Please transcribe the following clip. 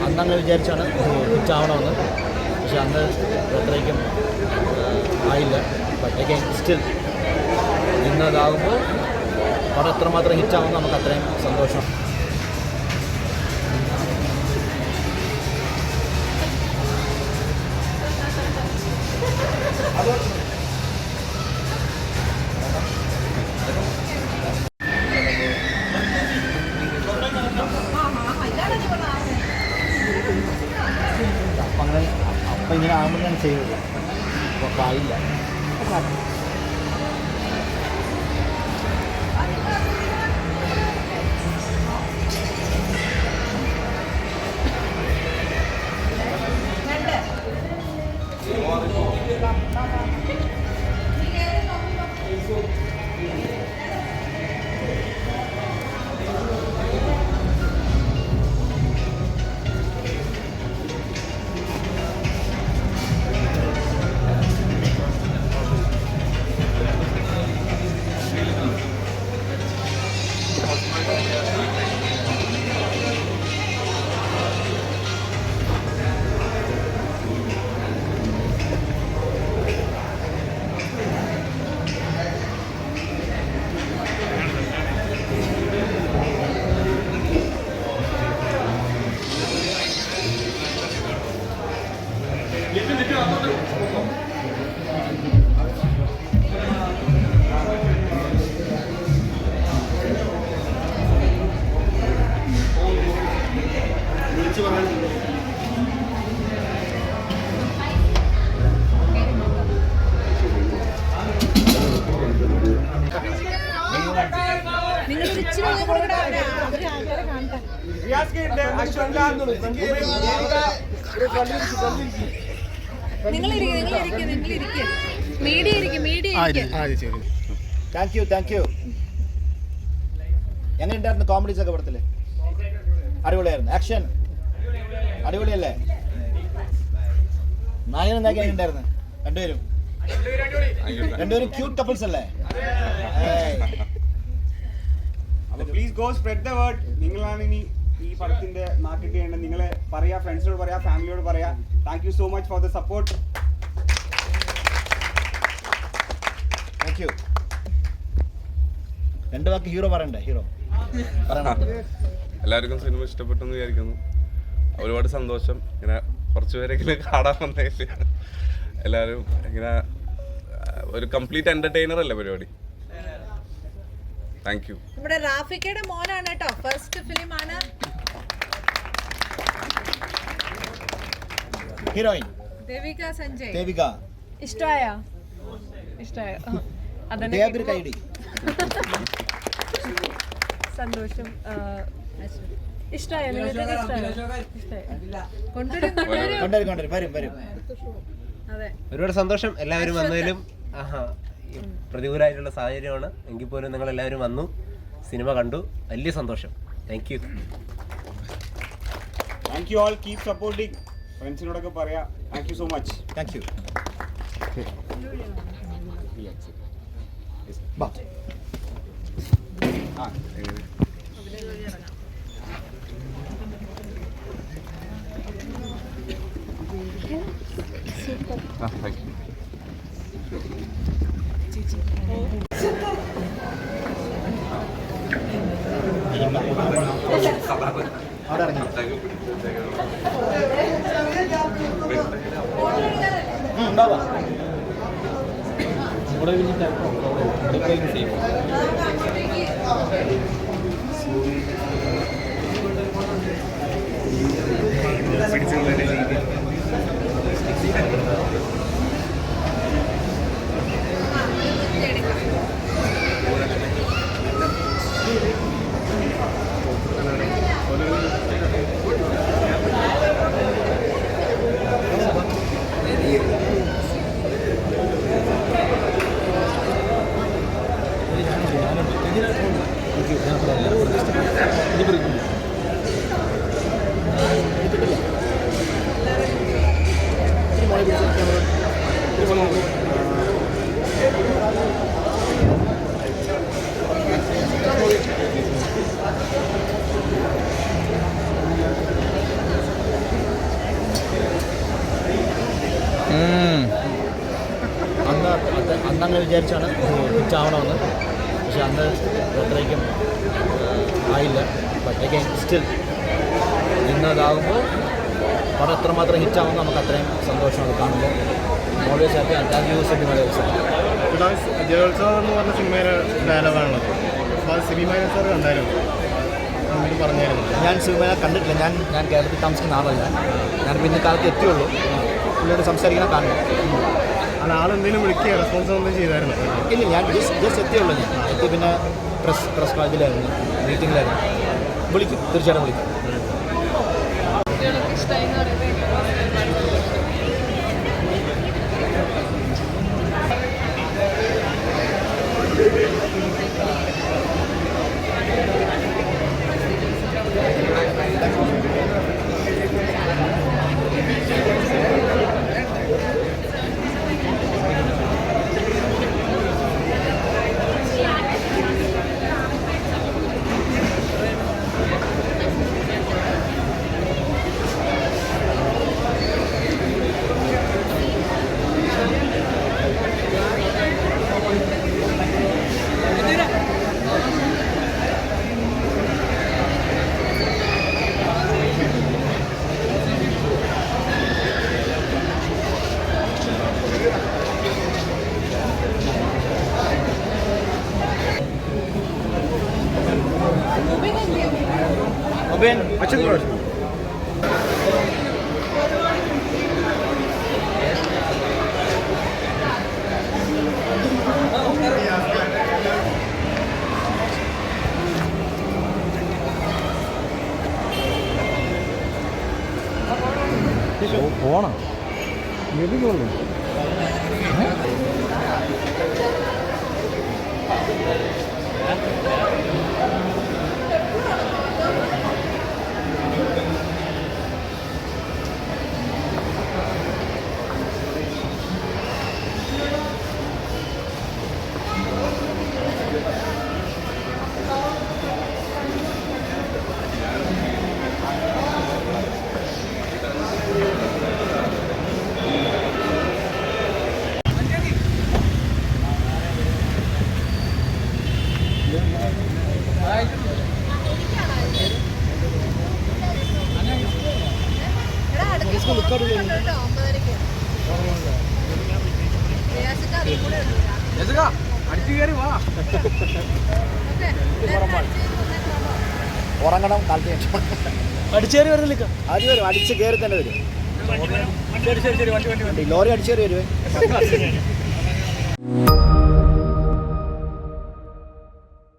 അന്നങ്ങനെ വിചാരിച്ചാണ് ഹിറ്റാവണമെന്ന്. പക്ഷെ അന്ന് അത്രയ്ക്കും ആയില്ല. ബട്ട് അഗൈൻ സ്റ്റിൽ ഇന്നതാകുമ്പോൾ പടം എത്രമാത്രം ഹിറ്റാവുമെന്ന് നമുക്ക് അത്രയും സന്തോഷം. അപ്പം ഇങ്ങനെ ആകുമ്പോൾ ഞാൻ ചെയ്തത് അപ്പോൾ ആയില്ല. Thank you. എങ്ങനെയുണ്ടായിരുന്നു കോമഡീസ് ഒക്കെ പടത്തില്? അടിപൊളിയായിരുന്നു. ആക്ഷൻ അടിപൊളിയല്ലേ? നായകനും നായിക എങ്ങനെയുണ്ടായിരുന്നു? രണ്ടുപേരും ക്യൂട്ട് കപ്പിൾസ് അല്ലേ? Please go spread the word. നിങ്ങളാണ് ഇനി ഈ പടത്തിന്റെ മാർക്കറ്റ് ചെയ്യേണ്ടത്. നിങ്ങളെ പറയാ, ഫ്രണ്ട്സിനോട് പറയാ, ഫാമിലിയോട് പറയാ. Thank you so much for the support. Thank you. രണ്ട് വാക്ക് ഹീറോ പറയണ്ടേ? ഹീറോ എല്ലാവർക്കും സിനിമ ഇഷ്ടപ്പെട്ടെന്ന് വിചാരിക്കുന്നു. ഒരുപാട് സന്തോഷം. ഇങ്ങനെ കുറച്ച് പേരെങ്കിലും കാണാൻ വന്നതിൽ എല്ലാവരും ഇങ്ങനെ ഒരു കംപ്ലീറ്റ് എന്റർടൈനർ അല്ലേ പരിപാടി. Thank you. നമ്മുടെ റാഫിക്കയുടെ മോനാണ് കേട്ടോ. ഫസ്റ്റ് ഫിലിം ആണ്. ഹീറോയിൻ ദേവിക സഞ്ജയ്. ദേവിക ഇഷ്ടമായോ? ദേവി കൈഡി. സന്തോഷം. ഇഷ്ടമായോ? ഒരുപാട് സന്തോഷം എല്ലാവരും വന്നതിലും. പ്രതികൂലമായിട്ടുള്ള സാഹചര്യമാണ് എങ്കിൽ പോലും നിങ്ങൾ എല്ലാവരും വന്നു, സിനിമ കണ്ടു. വലിയ സന്തോഷം. Thank you. Thank you all. Keep supporting. ഫ്രണ്ട്സിനോടൊക്കെ പറയാ. Thank you so much. Thank you. അവിടെ ഇറങ്ങി ഉണ്ടാവാം. ഇവിടെ അന്നങ്ങനെ വിചാരിച്ചാണ് ഹിറ്റാവണമെന്ന്. പക്ഷെ അന്ന് അത്രയ്ക്കും ആയില്ല. ബട്ട് അഗൈൻ സ്റ്റിൽ ഇന്നതാകുമ്പോൾ പടം എത്രമാത്രം ഹിറ്റാവുമ്പോൾ നമുക്ക് അത്രയും സന്തോഷമാണ് കാണുമ്പോൾ. Always happy and thank you സിനിമയുടെ ജയോത്സവം എന്ന് പറഞ്ഞ സിനിമയുടെ ഡയലോഗാണുള്ളത്. അപ്പോൾ അത് സിനിമയെ സാർ കണ്ടായിരുന്നു, പറഞ്ഞായിരുന്നു. ഞാൻ സിനിമയെ കണ്ടിട്ടില്ല. ഞാൻ കേരളത്തിൽ താമസിക്കുന്ന ആളല്ല. ഞാൻ പിന്നെ കാലത്ത് എത്തിയുള്ളൂ. പുള്ളിയോട് സംസാരിക്കാൻ കാണണം. അത് ആളെന്തെങ്കിലും വിളിക്കുക റെസ്പോൺസ് ഒന്നും ചെയ്തായിരുന്നു? ഇല്ല, ഞാൻ ജസ്റ്റ് എത്തിയുള്ളൂ. ഞാൻ എത്തി പിന്നെ പ്രസ് ഇതിലായിരുന്നു, മീറ്റിങ്ങിലായിരുന്നു. വിളിക്കും, തീർച്ചയായിട്ടും വിളിക്കും. പോണം എവിടെയുള്ളൂ. ഉറങ്ങണം, കാലത്ത് അടിച്ചേറി വരുന്നില്ല. ആദ്യം വരും, അടിച്ച് കയറി തന്നെ വരും. ലോറി അടിച്ചേറി വരുവേ.